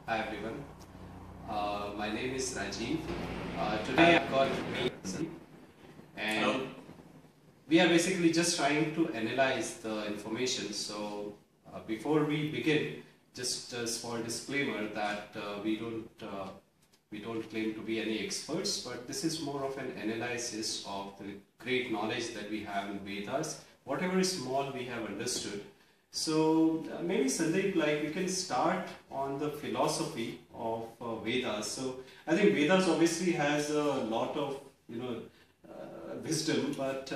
Hi everyone, my name is Rajiv. Today I've got me and Hello. we are basically just trying to analyze the information. So before we begin, just a small disclaimer that we don't claim to be any experts, but this is more of an analysis of the great knowledge that we have in Vedas. Whatever is small we have understood. So maybe Sandeep, like we can start on the philosophy of Vedas. So I think Vedas obviously has a lot of wisdom, but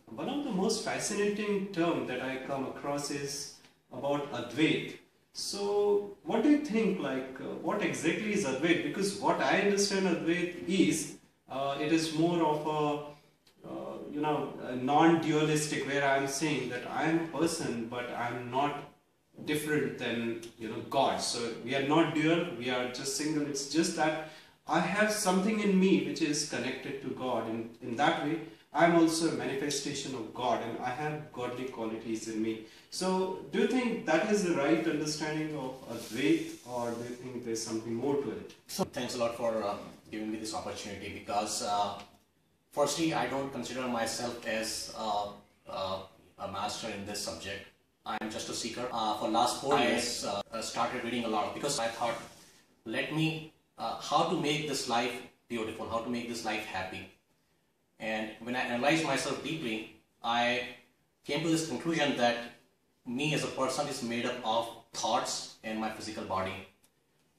one of the most fascinating term that I come across is about Advait. So what do you think? Like what exactly is Advait? Because what I understand Advait is, it is more of a a non-dualistic, where I am saying that I am a person but I am not different than God. So we are not dual, we are just single. It's just that I have something in me which is connected to God, and in that way I am also a manifestation of God and I have godly qualities in me. So do you think that is the right understanding of Advait, or do you think there's something more to it? So thanks a lot for giving me this opportunity, because firstly, I don't consider myself as a master in this subject. I'm just a seeker. For last 4 years, started reading a lot because I thought, let me, how to make this life beautiful, how to make this life happy. And when I analyzed myself deeply, I came to this conclusion that me as a person is made up of thoughts and my physical body.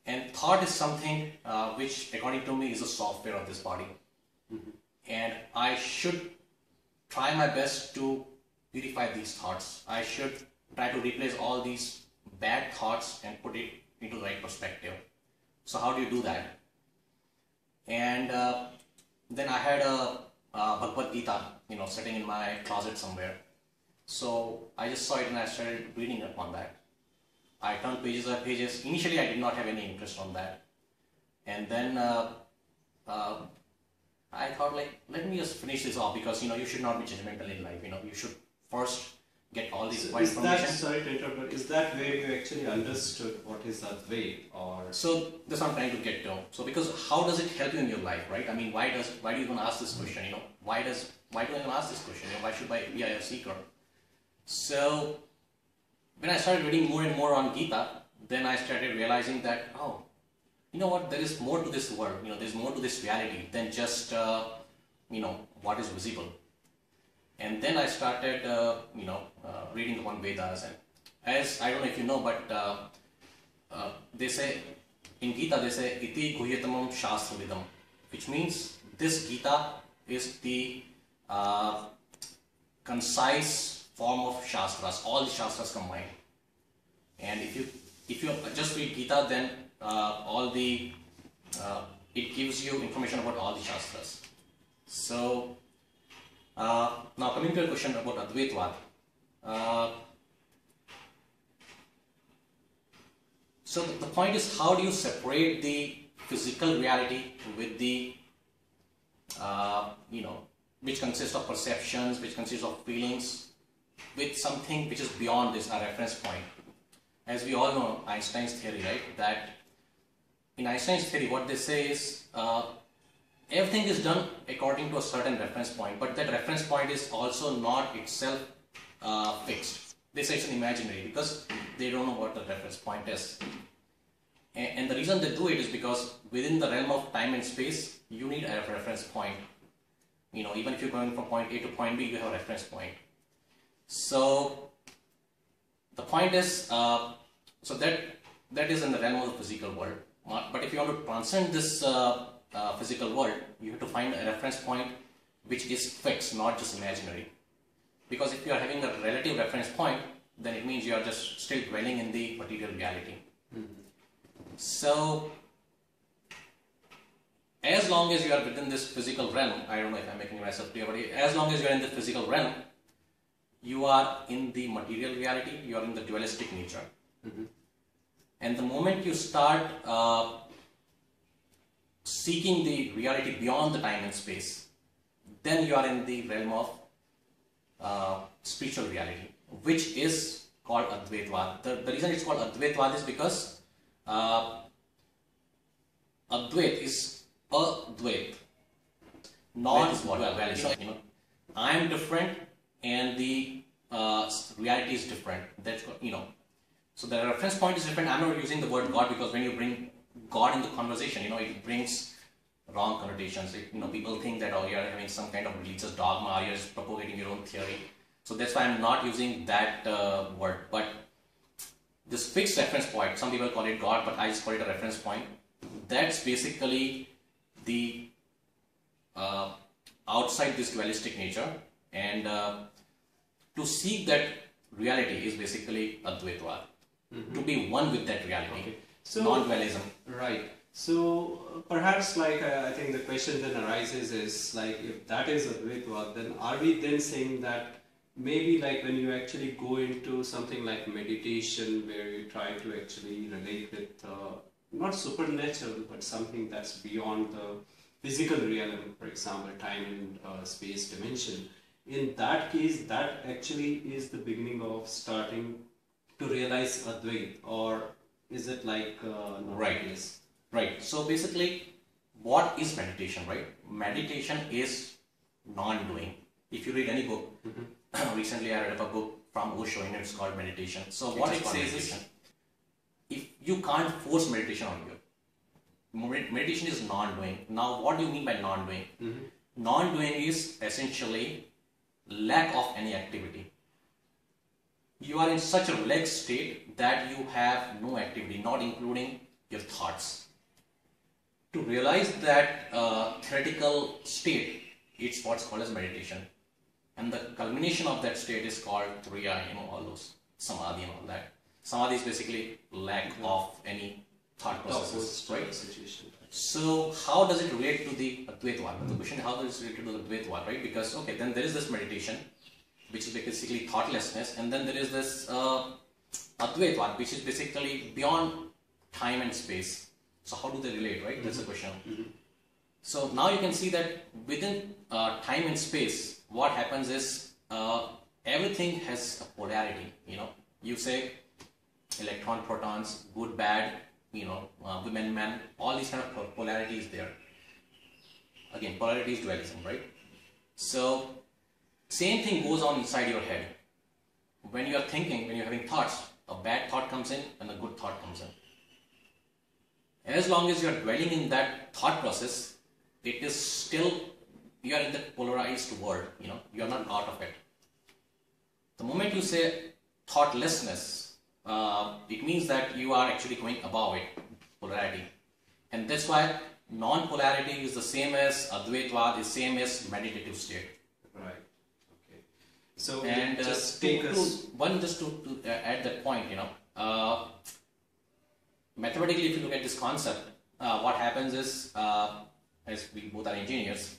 And thought is something which, according to me, is the software of this body. Mm-hmm. And I should try my best to purify these thoughts. I should try to replace all these bad thoughts and put it into the right perspective. So how do you do that? And then I had a Bhagavad Gita, sitting in my closet somewhere. So I just saw it and I started reading upon that. I turned pages by pages. Initially, I did not have any interest on that. And then I thought, like, let me just finish this off, because you should not be judgmental in life. You should first get all these information. Sorry to interrupt, but is that where you actually understood what is Advait? Or so that's what I'm trying to get to. So because how does it help you in your life, right? I mean, why do you even ask this question? Why do I even ask this question? Why should I be a seeker? So when I started reading more and more on Gita, then I started realizing that, oh, you know what, there is more to this world, there's more to this reality than just, what is visible. And then I started, reading upon Vedas. And as, I don't know if you know, but they say, in Gita they say, iti guhyatamam shastravidam, which means this Gita is the concise form of Shastras, all the Shastras combined. And if you just read Gita, then it gives you information about all the Shastras. So now coming to a question about Advaitvad. So the point is, how do you separate the physical reality with the which consists of perceptions, which consists of feelings, with something which is beyond this, our reference point. As we all know, Einstein's theory, right? That in Einstein's theory, what they say is everything is done according to a certain reference point, but that reference point is also not itself fixed. They say it's an imaginary, because they don't know what the reference point is. And the reason they do it is because within the realm of time and space, you need a reference point. Even if you're going from point A to point B, you have a reference point. So the point is, so that is in the realm of the physical world. But if you want to transcend this physical world, you have to find a reference point which is fixed, not just imaginary. Because if you are having a relative reference point, then it means you are just still dwelling in the material reality. Mm-hmm. So as long as you are within this physical realm, I don't know if I'm making myself clear, but as long as you are in the physical realm, you are in the material reality, you are in the dualistic nature. Mm-hmm. And the moment you start seeking the reality beyond the time and space, then you are in the realm of spiritual reality, which is called Advaitvad. The reason it's called Advaitvad is because Advait is Advait, non-duality. You know, I am different and the reality is different. That's what, you know. So the reference point is different. I'm not using the word God because when you bring God in the conversation, you know, it brings wrong connotations. You know, people think that, oh, you're having some kind of religious dogma, or you're just propagating your own theory. So that's why I'm not using that word. But this fixed reference point, some people call it God, but I just call it a reference point. That's basically the outside this dualistic nature, and to seek that reality is basically Advaitvad. To be one with that reality. Okay. So, non-dualism. Right. So perhaps like I think the question then arises is like, if that is Advaitvad, then are we then saying that maybe like when you actually go into something like meditation where you try to actually relate with not supernatural but something that's beyond the physical realm, for example time and space dimension, in that case that actually is the beginning of starting to realize Advait, or is it like right? Yes. Right. So basically, what is meditation? Right? Meditation is non-doing. If you read any book, recently I read a book from Osho, and it's called Meditation. So what it says is, if you can't force meditation on you, meditation is non-doing. Now, what do you mean by non-doing? Non-doing is essentially lack of any activity. You are in such a relaxed state that you have no activity, not including your thoughts. To realize that theoretical state, it's what's called as meditation. And the culmination of that state is called Turiya, you know, all those samadhi and all that. Samadhi is basically lack of any thought processes, right? So how does it relate to the Advaitvad? The question is, how does it relate to the Advaitvad, right? Because, okay, then there is this meditation, which is basically thoughtlessness, and then there is this Advaitvad, which is basically beyond time and space. So how do they relate, right? That's the question. So now you can see that within time and space, what happens is everything has a polarity. You know, you say electron, protons, good, bad, you know, women, men, all these kind of polarity is there. Again, polarity is dualism, right? So same thing goes on inside your head. When you are thinking, when you're having thoughts, a bad thought comes in and a good thought comes in. As long as you are dwelling in that thought process, it is still, you are in that polarized world, you know, you are not out of it. The moment you say thoughtlessness, it means that you are actually going above it, polarity. And that's why non-polarity is the same as Advaitvad, is same as meditative state. Right. Okay. So and just take us to add that point, you know, mathematically, if you look at this concept, what happens is, as we both are engineers,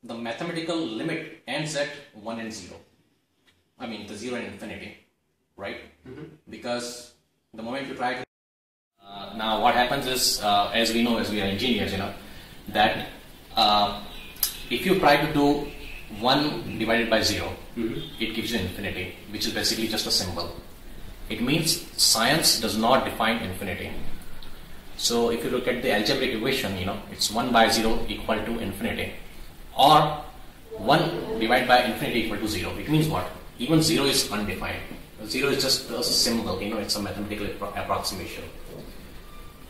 the mathematical limit ends at 1 and 0. I mean, the 0 and infinity, right? Because the moment you try to... now, what happens is, as we know, as we are engineers, you know, that if you try to do 1 divided by 0, it gives you infinity, which is basically just a symbol. It means science does not define infinity. So if you look at the algebraic equation, you know, it's 1 by 0 equal to infinity, or 1 divided by infinity equal to 0. It means what? Even 0 is undefined. 0 is just a symbol, you know, it's a mathematical approximation.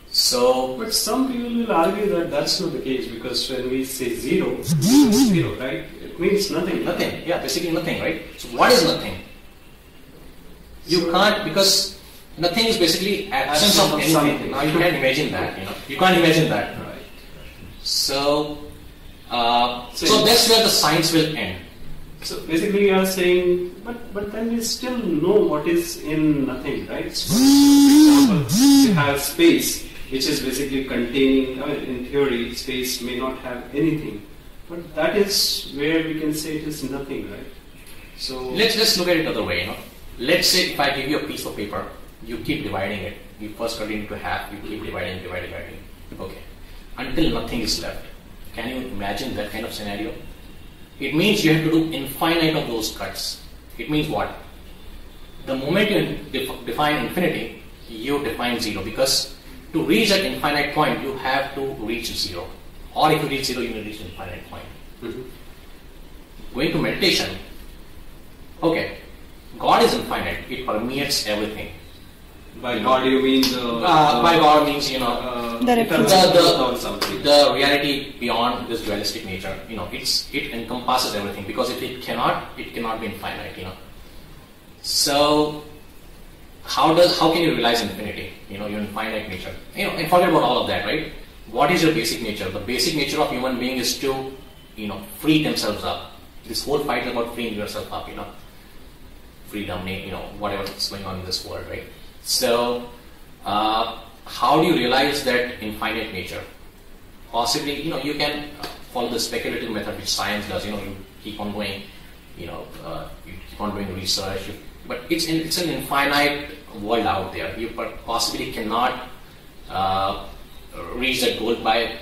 So, but some people will argue that that's not the case, because when we say 0, 0, right? It means nothing. Nothing, yeah, basically nothing, right? So what is nothing? You can't, because nothing is basically absence of anything. Something. Now you can't imagine that, you know. You can't imagine that. Right. So that's where the science will end. So basically you are saying, but then we still know what is in nothing, right? So, for example, you have space, which is basically containing, I mean, in theory, space may not have anything. But that is where we can say it is nothing, right? So let's look at it the other way, you know. Let's say if I give you a piece of paper, you keep dividing it. You first cut it into half, you keep dividing. Okay. Until nothing is left. Can you imagine that kind of scenario? It means you have to do infinite of those cuts. It means what? The moment you define infinity, you define 0, because to reach that infinite point, you have to reach zero. Or if you reach zero, you will reach infinite point. Going to meditation, okay, God is infinite. It permeates everything. By God you mean by God means, something. the reality beyond this dualistic nature. It encompasses everything, because if it cannot be infinite. So how can you realize infinity? Your infinite nature. And forget about all of that, right? What is your basic nature? The basic nature of human being is to, free themselves up. This whole fight is about freeing yourself up. Freedom, whatever is going on in this world, right? So, how do you realize that infinite nature? Possibly, you can follow the speculative method which science does. You keep on going, you keep on doing research. But it's an infinite world out there. You possibly cannot reach that goal by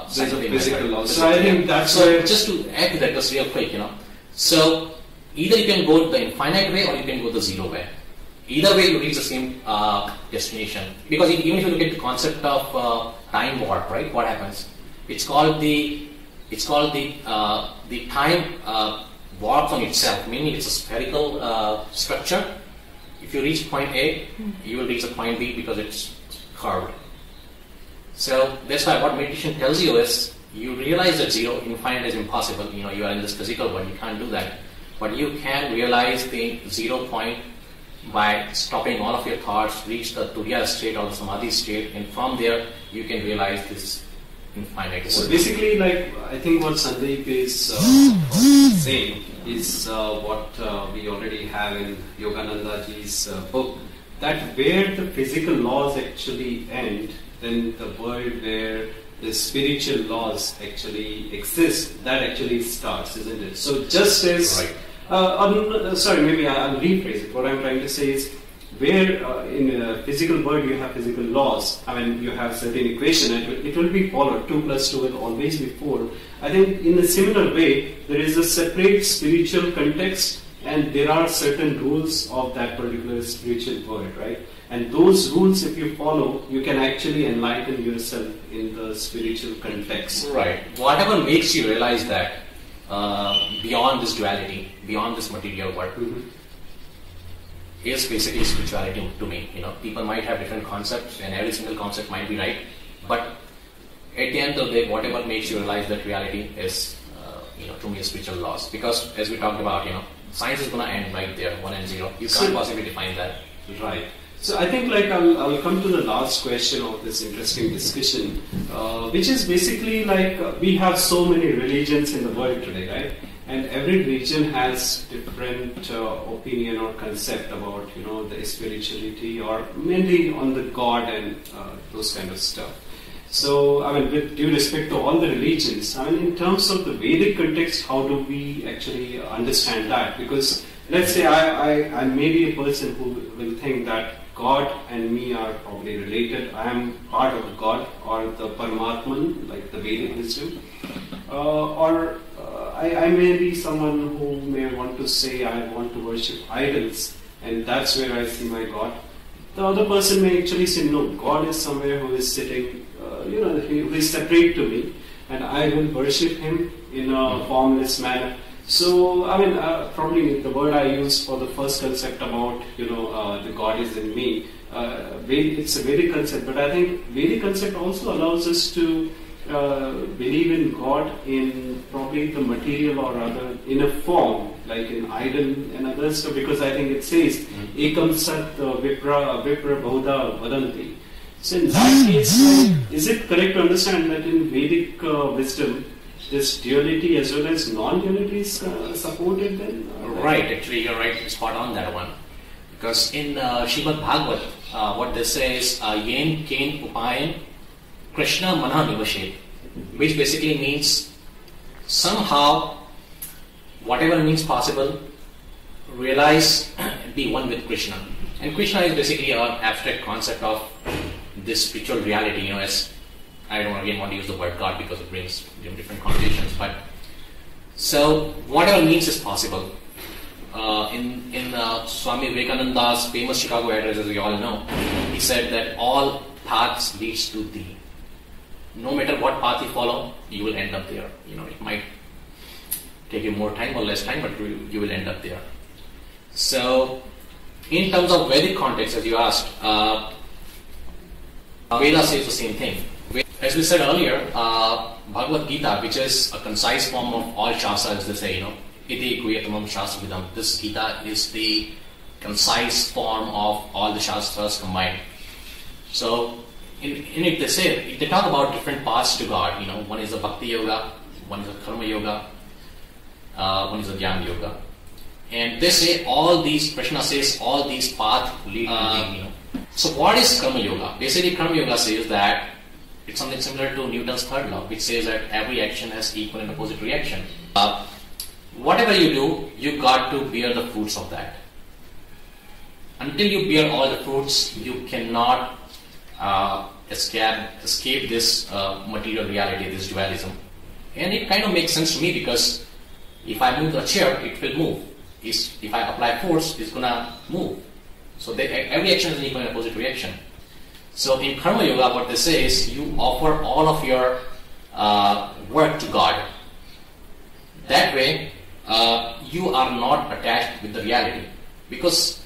scientific physical method. law. So I think that's so. Just to add to that, just real quick, So either you can go the infinite way or you can go the zero way. Either way, you reach the same destination. Because even if you look at the concept of time warp, right? What happens? It's called the time warps on itself. Meaning it's a spherical structure. If you reach point A, you will reach the point B because it's curved. So that's why what meditation tells you is you realize that zero, infinite is impossible. You are in this physical world, you can't do that. But you can realize the 0 point by stopping all of your thoughts, reach the Turiya state or the Samadhi state, and from there you can realize this infinite. So basically, I think what Sandeep is saying is what we already have in Yogananda ji's book, that where the physical laws actually end, then the world where the spiritual laws actually exist, that actually starts, isn't it? So just as right. Sorry, maybe I'll rephrase it. What I'm trying to say is, where in a physical world you have physical laws, you have certain equation, and it will be followed, 2 + 2 will always be 4. I think in a similar way, there is a separate spiritual context, and there are certain rules of that particular spiritual world, right? And those rules, if you follow, you can actually enlighten yourself in the spiritual context. Right. Whatever makes you realize that beyond this duality, beyond this material world, is basically spirituality to me. People might have different concepts, and every single concept might be right, but at the end of the day, whatever makes you realize that reality is, to me, spiritual laws. Because as we talked about, science is going to end right there, 1 and 0. You can't possibly define that. Right. So I think I'll come to the last question of this interesting discussion, which is basically we have so many religions in the world today, right? And every religion has different opinion or concept about the spirituality, or mainly on the God and those kind of stuff. So with due respect to all the religions, in terms of the Vedic context, how do we actually understand that? Because let's say I may be a person who will think that God and me are probably related. I am part of God or the Paramatman, like the Vedic wisdom. Or I may be someone who may want to say I want to worship idols, and that's where I see my God. The other person may actually say, no, God is somewhere who is sitting, who is separate to me, and I will worship Him in a formless manner. So, probably the word I use for the first concept about, the God is in me, it's a Vedic concept, but I think Vedic concept also allows us to believe in God in probably the material or other, in a form, like in idol and other stuff, because I think it says, Ekam Sat Vipra Bahuda Vadanti. So in that case, is it correct to understand that in Vedic wisdom, this duality as well as non-duality is supported then? Right, actually you're right, spot on that one. Because in Srimad Bhagavad, what they say is Yen Ken Upayan Krishna Mana Nivashet, which basically means somehow, whatever means possible, realize, be one with Krishna. And Krishna is basically an abstract concept of this spiritual reality, as I don't again want to use the word God because it brings different connotations, but so whatever means is possible. In Swami Vivekananda's famous Chicago address, as we all know, he said that all path leads to thee. No matter what path you follow, you will end up there. It might take you more time or less time, but you will end up there. So, in terms of Vedic context, as you asked, Veda says the same thing. As we said earlier, Bhagavad Gita, which is a concise form of all Shastras, as they say, Iti Guyatamam Shastravidam. This Gita is the concise form of all the Shastras combined. So, in it they talk about different paths to God. One is a Bhakti Yoga, one is a Karma Yoga, one is a Gyaan Yoga. And they say Krishna says all these paths lead to thee. So what is Karma Yoga? Basically, Karma Yoga says that it's something similar to Newton's third law, which says that every action has equal and opposite reaction. Whatever you do, you got to bear the fruits of that. Until you bear all the fruits, you cannot escape this material reality, this dualism. And it kind of makes sense to me, because if I move the chair, it will move. If I apply force, it's going to move. So every action is an equal and opposite reaction. So in Karma Yoga, what they say is you offer all of your work to God. That way, you are not attached with the reality. Because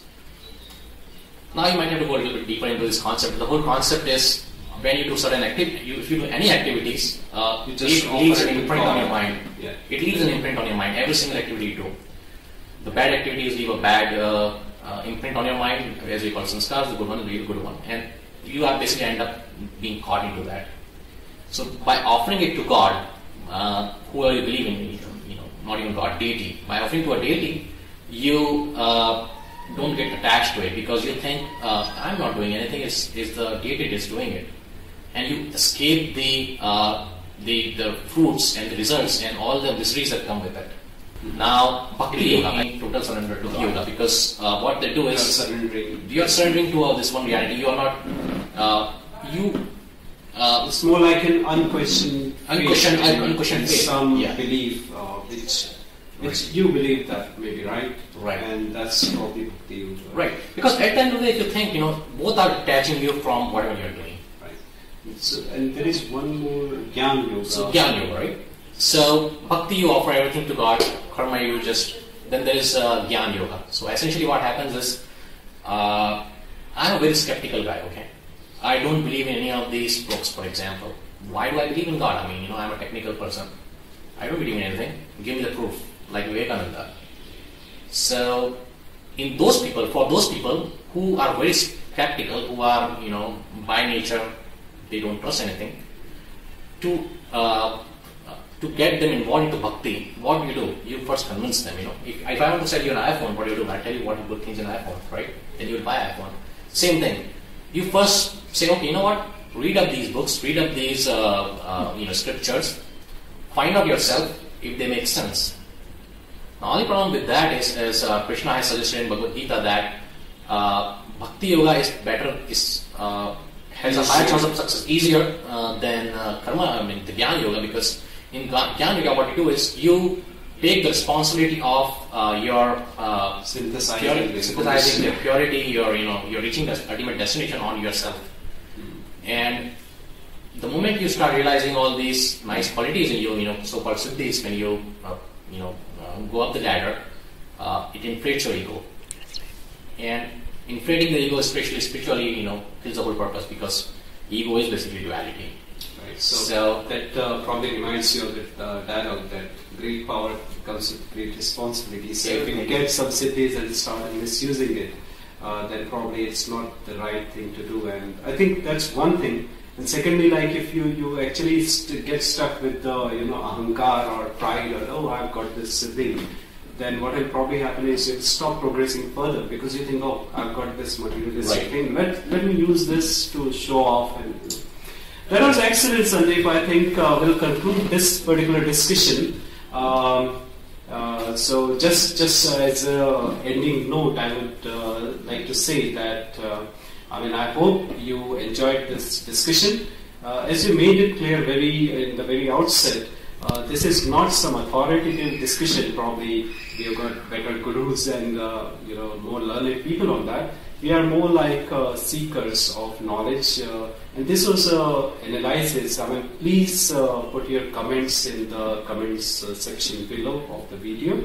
now you might have to go a little bit deeper into this concept. The whole concept is when you do certain activity, if you do any activities, it leaves an imprint on your mind. Yeah. It leaves an imprint on your mind. Every single activity you do. The bad activities leave a bad imprint on your mind, as we call sanskars. The good one will leave a good one, and you are basically end up being caught into that. So by offering it to God, whoever you believe in, not even God, deity. By offering to a deity, you don't get attached to it, because you think I'm not doing anything. It's the deity that is doing it, and you escape the fruits and the results and all the miseries that come with it. Now, Bhakti Yoga, total surrender to Yoga, because what they do is you are surrendering to this one reality. You are not. It's more like an unquestioned faith. Some Yeah. belief, which you believe that maybe, right? Right. And that's probably Bhakti Yoga. Right. Because at the end of the day, if you think, both are detaching you from whatever you're doing. Right. So, and there is one more Gyaan Yoga. So Gyaan Yoga, right? So Bhakti, you offer everything to God. Karma, then there is Gyaan Yoga. So essentially what happens is, I'm a very skeptical guy, okay? I don't believe in any of these books, for example. Why do I believe in God? I mean, I'm a technical person. I don't believe in anything. Give me the proof, like Vivekananda. So, for those people who are very skeptical, who are, by nature, they don't trust anything, to get them involved into Bhakti, what do? You first convince them, If I want to sell you an iPhone, what do? I tell you what good things in an iPhone, right? Then you will buy an iPhone. Same thing. You first say, okay, you know what? Read up these books, read up these, scriptures. Find out yourself if they make sense. The only problem with that is, as Krishna has suggested in Bhagavad Gita, that Bhakti Yoga is better, has a higher chance of success, easier than the Gyaan Yoga, because in Gyaan Yoga, what you do is you take the responsibility of your synthesizing the purity, you're reaching the ultimate destination on yourself. And the moment you start realizing all these nice qualities in you, so-called siddhis, when you, go up the ladder, it inflates your ego. And inflating the ego, especially spiritually, kills the whole purpose, because ego is basically duality. Right. So that probably reminds you of the dialogue that great power comes with great responsibility. So if you get some siddhis and start misusing it, then probably it's not the right thing to do. And I think that's one thing. And secondly, like if you actually get stuck with the ahankar or pride, or I've got this thing, then what will probably happen is you'll stop progressing further, because you think, I've got this materialistic thing. Let me use this to show off. And that was excellent, Sandeep. I think we'll conclude this particular discussion. So just as an ending note, I would like to say that I hope you enjoyed this discussion. As you made it clear in the very outset, this is not some authoritative discussion. Probably we have got better gurus and more learned people on that. We are more like seekers of knowledge, and this was analysis. I mean, please put your comments in the comments section below of the video,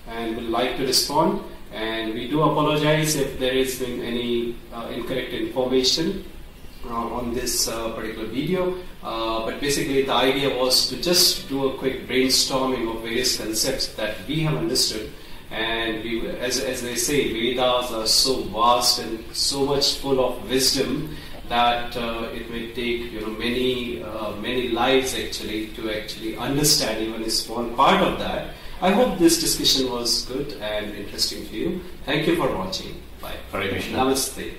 and we'd like to respond. And we do apologize if there has been any incorrect information on this particular video, but basically the idea was to just do a quick brainstorming of various concepts that we have understood. And we, as they say, Vedas are so vast and so much full of wisdom that it may take many lives actually to actually understand even a small part of that. I hope this discussion was good and interesting to you. Thank you for watching. Bye. Hare Krishna. Namaste.